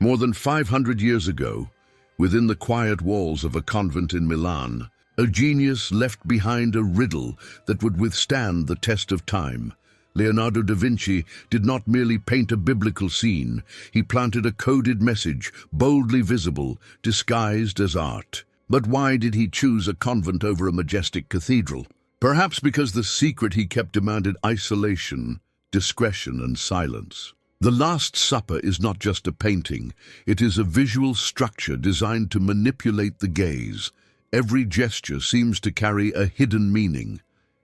More than 500 years ago, within the quiet walls of a convent in Milan, a genius left behind a riddle that would withstand the test of time. Leonardo da Vinci did not merely paint a biblical scene, he planted a coded message, boldly visible, disguised as art. But why did he choose a convent over a majestic cathedral? Perhaps because the secret he kept demanded isolation, discretion, and silence. The Last Supper is not just a painting, it is a visual structure designed to manipulate the gaze. Every gesture seems to carry a hidden meaning,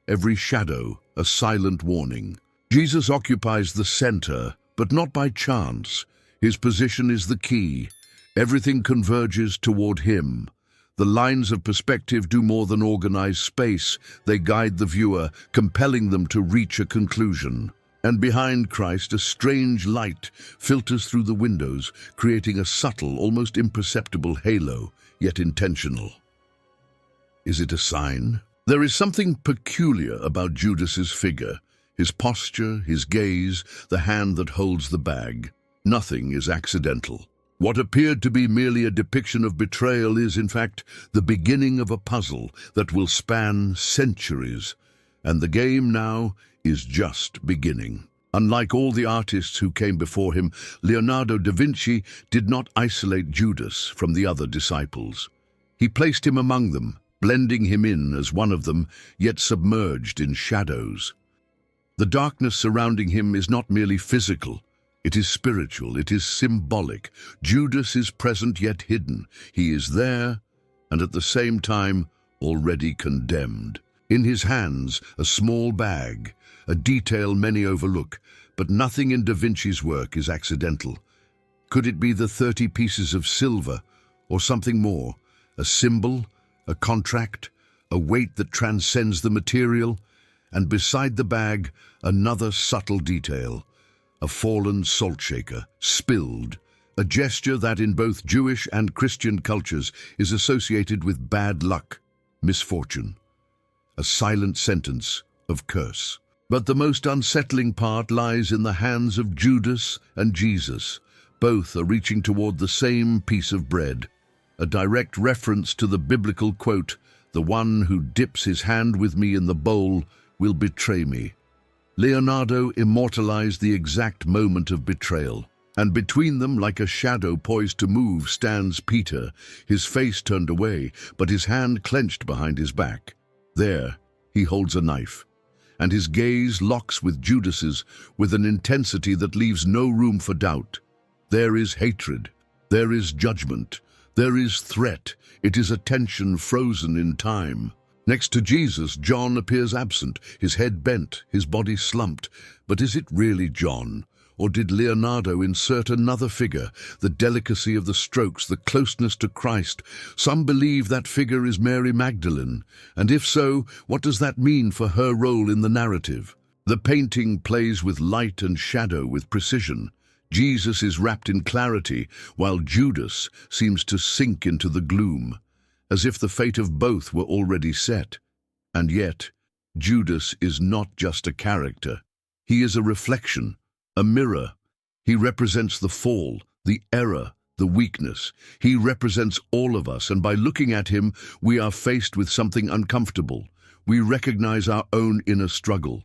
every shadow a silent warning. Jesus occupies the center, but not by chance. His position is the key. Everything converges toward him. The lines of perspective do more than organize space. They guide the viewer, compelling them to reach a conclusion. And behind Christ, a strange light filters through the windows, creating a subtle, almost imperceptible halo, yet intentional. Is it a sign? There is something peculiar about Judas's figure, his posture, his gaze, the hand that holds the bag. Nothing is accidental. What appeared to be merely a depiction of betrayal is, in fact, the beginning of a puzzle that will span centuries. And the game now is just beginning. Unlike all the artists who came before him, Leonardo da Vinci did not isolate Judas from the other disciples. He placed him among them, blending him in as one of them, yet submerged in shadows. The darkness surrounding him is not merely physical. It is spiritual, it is symbolic. Judas is present yet hidden. He is there, and at the same time, already condemned. In his hands, a small bag, a detail many overlook, but nothing in Da Vinci's work is accidental. Could it be the 30 pieces of silver, or something more? A symbol, a contract, a weight that transcends the material? And beside the bag, another subtle detail. A fallen salt shaker, spilled, a gesture that in both Jewish and Christian cultures is associated with bad luck, misfortune. A silent sentence of curse. But the most unsettling part lies in the hands of Judas and Jesus. Both are reaching toward the same piece of bread. A direct reference to the biblical quote, "The one who dips his hand with me in the bowl will betray me." Leonardo immortalized the exact moment of betrayal. And between them, like a shadow poised to move, stands Peter, his face turned away, but his hand clenched behind his back. There, he holds a knife, and his gaze locks with Judas's with an intensity that leaves no room for doubt. There is hatred, there is judgment, there is threat. It is a tension frozen in time. Next to Jesus, John appears absent, his head bent, his body slumped. But is it really John? Or did Leonardo insert another figure? The delicacy of the strokes, the closeness to Christ. Some believe that figure is Mary Magdalene. And if so, what does that mean for her role in the narrative? The painting plays with light and shadow with precision. Jesus is wrapped in clarity, while Judas seems to sink into the gloom, as if the fate of both were already set. And yet, Judas is not just a character. He is a reflection, a mirror. He represents the fall, the error, the weakness. He represents all of us, and by looking at him, we are faced with something uncomfortable. We recognize our own inner struggle.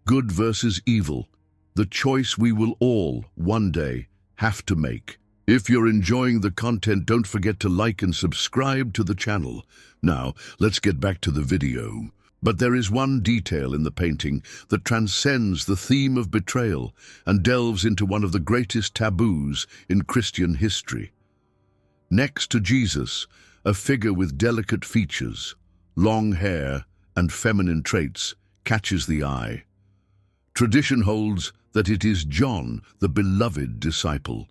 Good versus evil. The choice we will all, one day, have to make. If you're enjoying the content, don't forget to like and subscribe to the channel. Now, let's get back to the video. But there is one detail in the painting that transcends the theme of betrayal and delves into one of the greatest taboos in Christian history. Next to Jesus, a figure with delicate features, long hair, and feminine traits catches the eye. Tradition holds that it is John, the beloved disciple.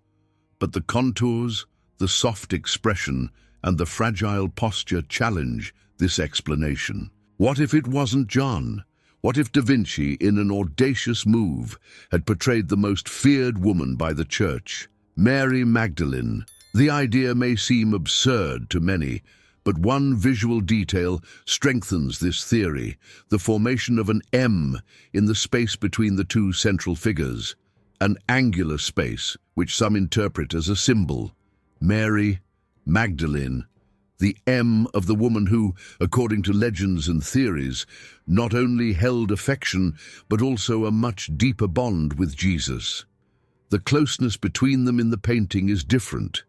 But the contours, the soft expression, and the fragile posture challenge this explanation. What if it wasn't John? What if Da Vinci, in an audacious move, had portrayed the most feared woman by the church, Mary Magdalene? The idea may seem absurd to many, but one visual detail strengthens this theory: the formation of an M in the space between the two central figures. an angular space, which some interpret as a symbol. Mary Magdalene, the M of the woman who, according to legends and theories, not only held affection, but also a much deeper bond with Jesus. The closeness between them in the painting is different.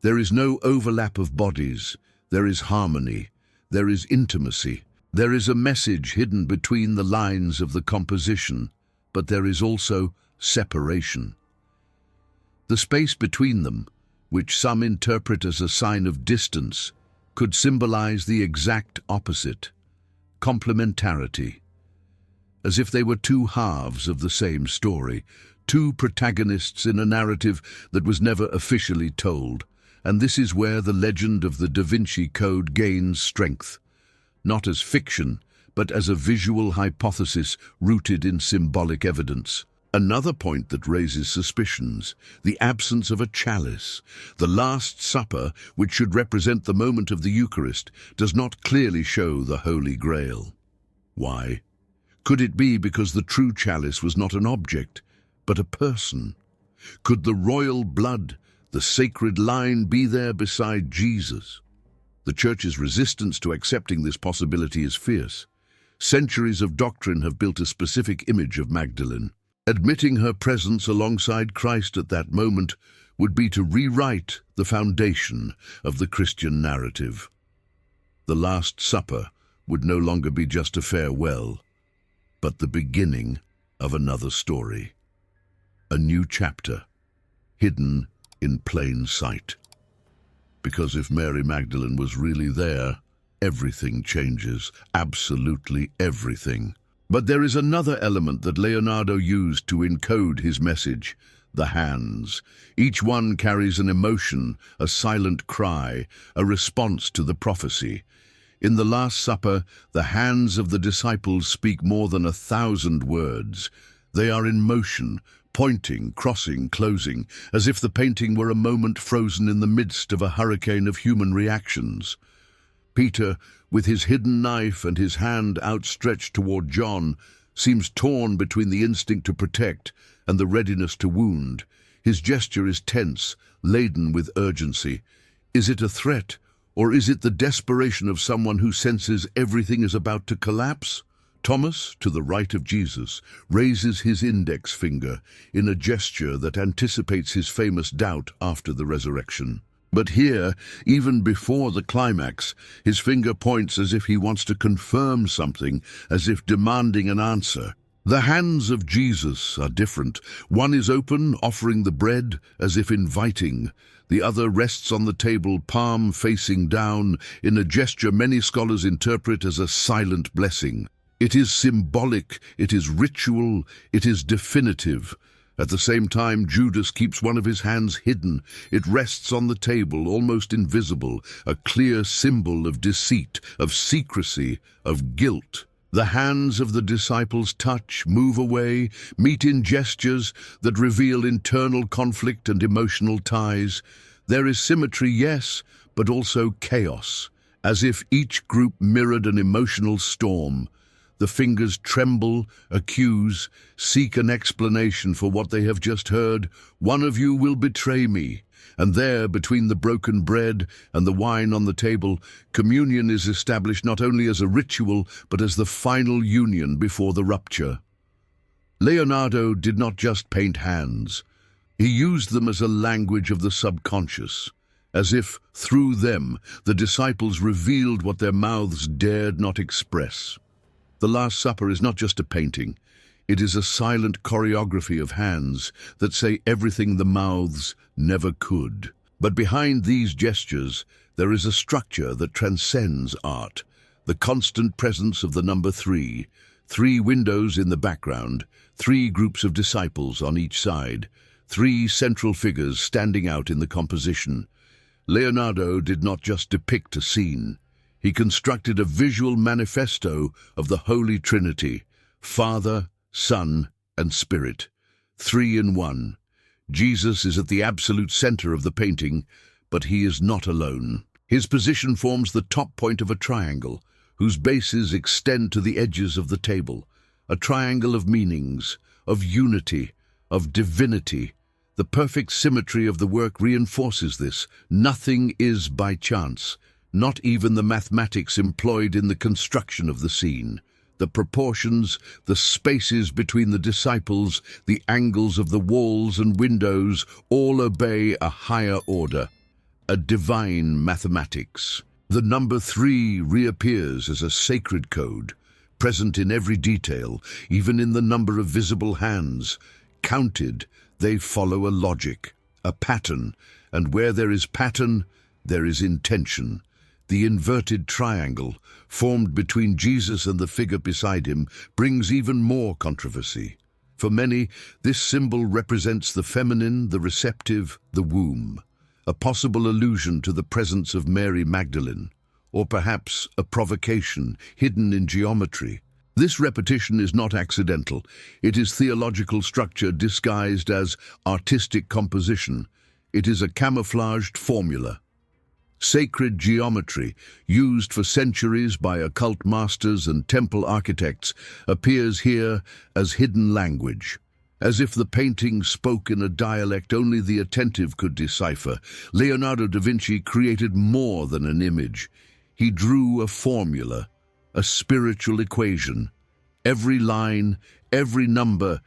There is no overlap of bodies. There is harmony. There is intimacy. There is a message hidden between the lines of the composition, but there is also separation. The space between them, which some interpret as a sign of distance, could symbolize the exact opposite, complementarity. As if they were two halves of the same story, two protagonists in a narrative that was never officially told. And this is where the legend of the Da Vinci Code gains strength, not as fiction, but as a visual hypothesis rooted in symbolic evidence. Another point that raises suspicions, the absence of a chalice. The Last Supper, which should represent the moment of the Eucharist, does not clearly show the Holy Grail. Why? Could it be because the true chalice was not an object, but a person? Could the royal blood, the sacred line, be there beside Jesus? The Church's resistance to accepting this possibility is fierce. Centuries of doctrine have built a specific image of Magdalene. Admitting her presence alongside Christ at that moment would be to rewrite the foundation of the Christian narrative. The Last Supper would no longer be just a farewell, but the beginning of another story. A new chapter, hidden in plain sight. Because if Mary Magdalene was really there, everything changes, absolutely everything. But there is another element that Leonardo used to encode his message: the hands. Each one carries an emotion, a silent cry, a response to the prophecy. In the Last Supper, the hands of the disciples speak more than 1,000 words. They are in motion, pointing, crossing, closing, as if the painting were a moment frozen in the midst of a hurricane of human reactions. Peter, with his hidden knife and his hand outstretched toward John, seems torn between the instinct to protect and the readiness to wound. His gesture is tense, laden with urgency. Is it a threat, or is it the desperation of someone who senses everything is about to collapse? Thomas, to the right of Jesus, raises his index finger in a gesture that anticipates his famous doubt after the resurrection. But here, even before the climax, his finger points as if he wants to confirm something, as if demanding an answer. The hands of Jesus are different. One is open, offering the bread, as if inviting. The other rests on the table, palm facing down, in a gesture many scholars interpret as a silent blessing. It is symbolic, it is ritual, it is definitive. At the same time, Judas keeps one of his hands hidden. It rests on the table, almost invisible, a clear symbol of deceit, of secrecy, of guilt. The hands of the disciples touch, move away, meet in gestures that reveal internal conflict and emotional ties. There is symmetry, yes, but also chaos, as if each group mirrored an emotional storm. The fingers tremble, accuse, seek an explanation for what they have just heard. One of you will betray me. And there, between the broken bread and the wine on the table, communion is established not only as a ritual, but as the final union before the rupture. Leonardo did not just paint hands. He used them as a language of the subconscious, as if, through them, the disciples revealed what their mouths dared not express. The Last Supper is not just a painting. It is a silent choreography of hands that say everything the mouths never could. But behind these gestures, there is a structure that transcends art. The constant presence of the number 3. 3 windows in the background, 3 groups of disciples on each side, 3 central figures standing out in the composition. Leonardo did not just depict a scene. He constructed a visual manifesto of the Holy Trinity, Father, Son, and Spirit, 3 in 1. Jesus is at the absolute center of the painting, but he is not alone. His position forms the top point of a triangle, whose bases extend to the edges of the table, a triangle of meanings, of unity, of divinity. The perfect symmetry of the work reinforces this. Nothing is by chance, not even the mathematics employed in the construction of the scene. The proportions, the spaces between the disciples, the angles of the walls and windows all obey a higher order, a divine mathematics. The number 3 reappears as a sacred code, present in every detail, even in the number of visible hands. Counted, they follow a logic, a pattern, and where there is pattern, there is intention. The inverted triangle, formed between Jesus and the figure beside him, brings even more controversy. For many, this symbol represents the feminine, the receptive, the womb, a possible allusion to the presence of Mary Magdalene, or perhaps a provocation hidden in geometry. This repetition is not accidental. It is theological structure disguised as artistic composition. It is a camouflaged formula. Sacred geometry, used for centuries by occult masters and temple architects, appears here as hidden language. As if the painting spoke in a dialect only the attentive could decipher, Leonardo da Vinci created more than an image. He drew a formula, a spiritual equation. Every line, every number,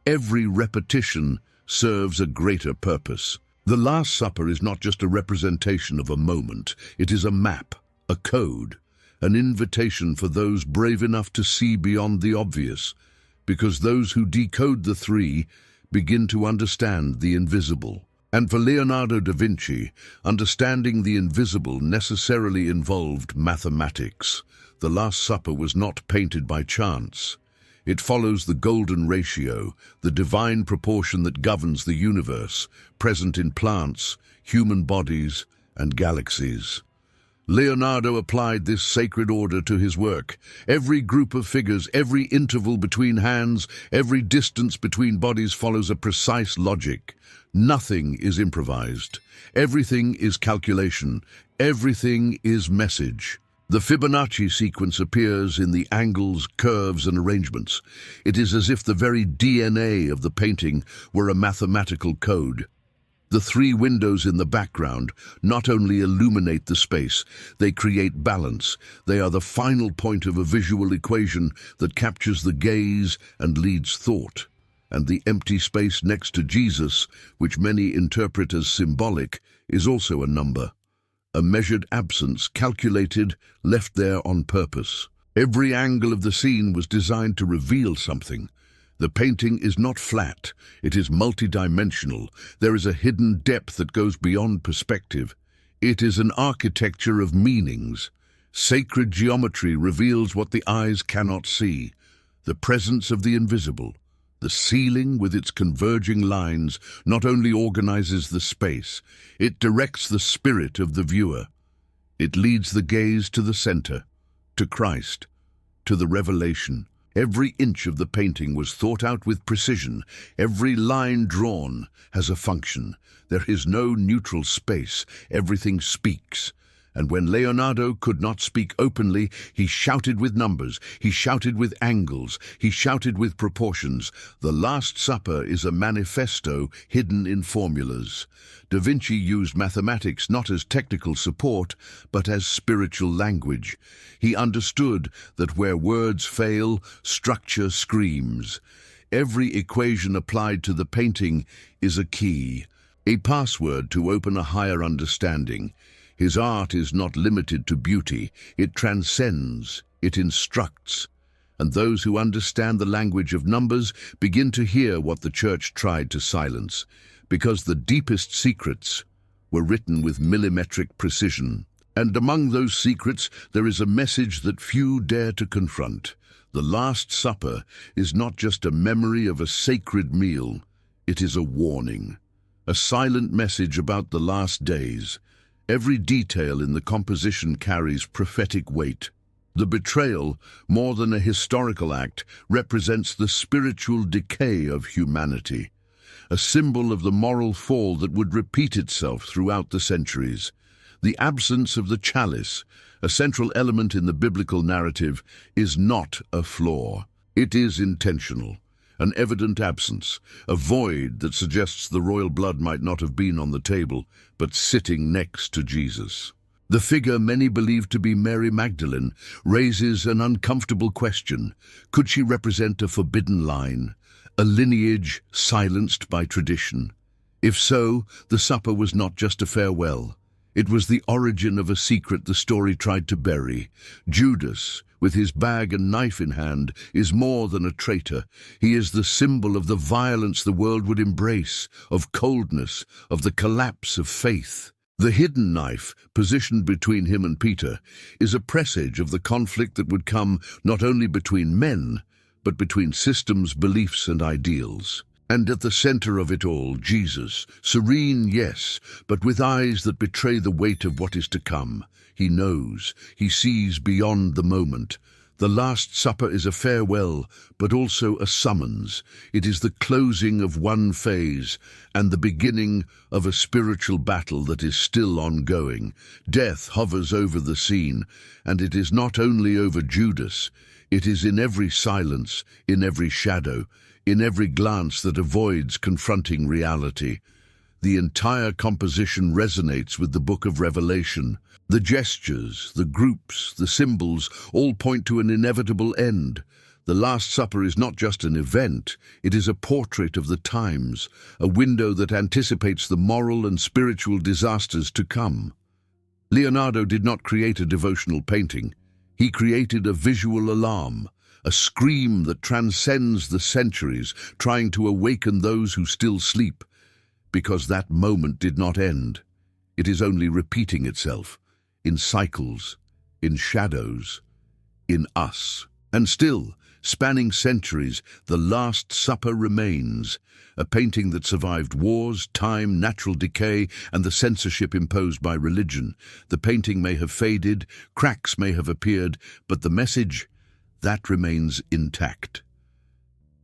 every repetition serves a greater purpose. The Last Supper is not just a representation of a moment. It is a map, a code, an invitation for those brave enough to see beyond the obvious, because those who decode the 3 begin to understand the invisible. And for Leonardo da Vinci, understanding the invisible necessarily involved mathematics. The Last Supper was not painted by chance. It follows the golden ratio, the divine proportion that governs the universe, present in plants, human bodies, and galaxies. Leonardo applied this sacred order to his work. Every group of figures, every interval between hands, every distance between bodies follows a precise logic. Nothing is improvised. Everything is calculation. Everything is message. The Fibonacci sequence appears in the angles, curves, and arrangements. It is as if the very DNA of the painting were a mathematical code. The 3 windows in the background not only illuminate the space, they create balance. They are the final point of a visual equation that captures the gaze and leads thought. And the empty space next to Jesus, which many interpret as symbolic, is also a number. A measured absence, calculated, left there on purpose. Every angle of the scene was designed to reveal something. The painting is not flat, it is multidimensional. There is a hidden depth that goes beyond perspective. It is an architecture of meanings. Sacred geometry reveals what the eyes cannot see, the presence of the invisible. The ceiling, with its converging lines, not only organizes the space, it directs the spirit of the viewer. It leads the gaze to the center, to Christ, to the revelation. Every inch of the painting was thought out with precision. Every line drawn has a function. There is no neutral space. Everything speaks. And when Leonardo could not speak openly, he shouted with numbers, he shouted with angles, he shouted with proportions. The Last Supper is a manifesto hidden in formulas. Da Vinci used mathematics not as technical support, but as spiritual language. He understood that where words fail, structure screams. Every equation applied to the painting is a key, a password to open a higher understanding. His art is not limited to beauty. It transcends, it instructs. And those who understand the language of numbers begin to hear what the Church tried to silence, because the deepest secrets were written with millimetric precision. And among those secrets, there is a message that few dare to confront. The Last Supper is not just a memory of a sacred meal. It is a warning, a silent message about the last days. Every detail in the composition carries prophetic weight. The betrayal, more than a historical act, represents the spiritual decay of humanity, a symbol of the moral fall that would repeat itself throughout the centuries. The absence of the chalice, a central element in the biblical narrative, is not a flaw. It is intentional. an evident absence, a void that suggests the royal blood might not have been on the table, but sitting next to Jesus. The figure many believe to be Mary Magdalene raises an uncomfortable question. Could she represent a forbidden line, a lineage silenced by tradition? If so, the supper was not just a farewell. It was the origin of a secret the story tried to bury. Judas, with his bag and knife in hand, is more than a traitor. He is the symbol of the violence the world would embrace, of coldness, of the collapse of faith. The hidden knife, positioned between him and Peter, is a presage of the conflict that would come not only between men, but between systems, beliefs, and ideals. And at the center of it all, Jesus, serene, yes, but with eyes that betray the weight of what is to come. He knows, he sees beyond the moment. The Last Supper is a farewell, but also a summons. It is the closing of one phase and the beginning of a spiritual battle that is still ongoing. Death hovers over the scene, and it is not only over Judas. It is in every silence, in every shadow, in every glance that avoids confronting reality. The entire composition resonates with the book of Revelation. The gestures, the groups, the symbols all point to an inevitable end. The Last Supper is not just an event, it is a portrait of the times, a window that anticipates the moral and spiritual disasters to come. Leonardo did not create a devotional painting. He created a visual alarm, a scream that transcends the centuries, trying to awaken those who still sleep. Because that moment did not end. It is only repeating itself, in cycles, in shadows, in us. And still, spanning centuries, the Last Supper remains, a painting that survived wars, time, natural decay, and the censorship imposed by religion. The painting may have faded, cracks may have appeared, but the message, that remains intact.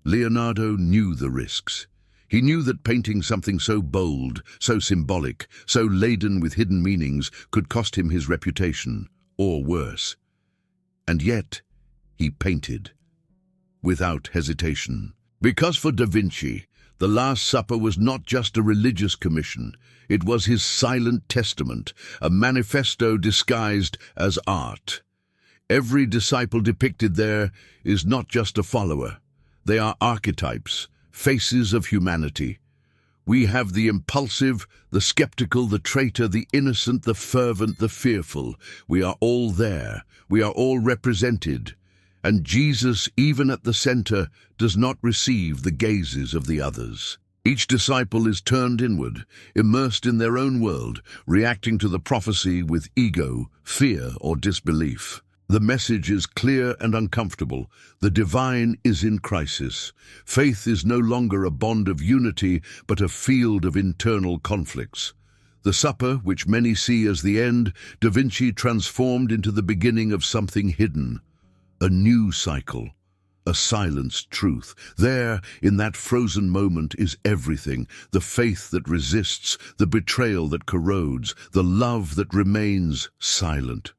Leonardo knew the risks. He knew that painting something so bold, so symbolic, so laden with hidden meanings could cost him his reputation, or worse. And yet, he painted, without hesitation. Because for Da Vinci, the Last Supper was not just a religious commission, it was his silent testament, a manifesto disguised as art. Every disciple depicted there is not just a follower. They are archetypes, faces of humanity. We have the impulsive, the skeptical, the traitor, the innocent, the fervent, the fearful. We are all there. We are all represented. And Jesus, even at the center, does not receive the gazes of the others. Each disciple is turned inward, immersed in their own world, reacting to the prophecy with ego, fear, or disbelief. The message is clear and uncomfortable. The divine is in crisis. Faith is no longer a bond of unity, but a field of internal conflicts. The supper, which many see as the end, Da Vinci transformed into the beginning of something hidden. A new cycle, a silenced truth. There, in that frozen moment, is everything. The faith that resists, the betrayal that corrodes, the love that remains silent.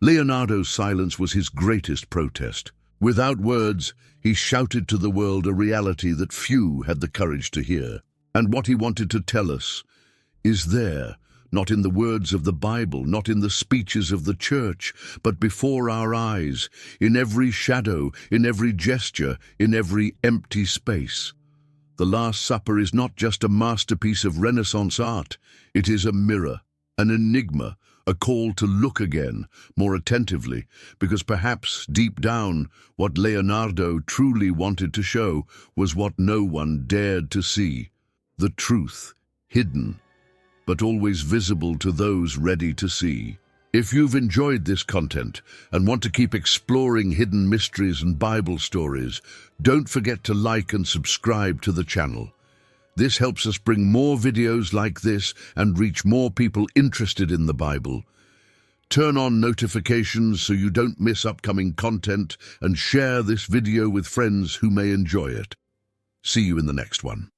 Leonardo's silence was his greatest protest. Without words, he shouted to the world a reality that few had the courage to hear. And what he wanted to tell us is there, not in the words of the Bible, not in the speeches of the church, but before our eyes, in every shadow, in every gesture, in every empty space. The Last Supper is not just a masterpiece of Renaissance art. It is a mirror, an enigma, a call to look again, more attentively, because perhaps, deep down, what Leonardo truly wanted to show was what no one dared to see. The truth, hidden, but always visible to those ready to see. If you've enjoyed this content and want to keep exploring hidden mysteries and Bible stories, don't forget to like and subscribe to the channel. This helps us bring more videos like this and reach more people interested in the Bible. Turn on notifications so you don't miss upcoming content and share this video with friends who may enjoy it. See you in the next one.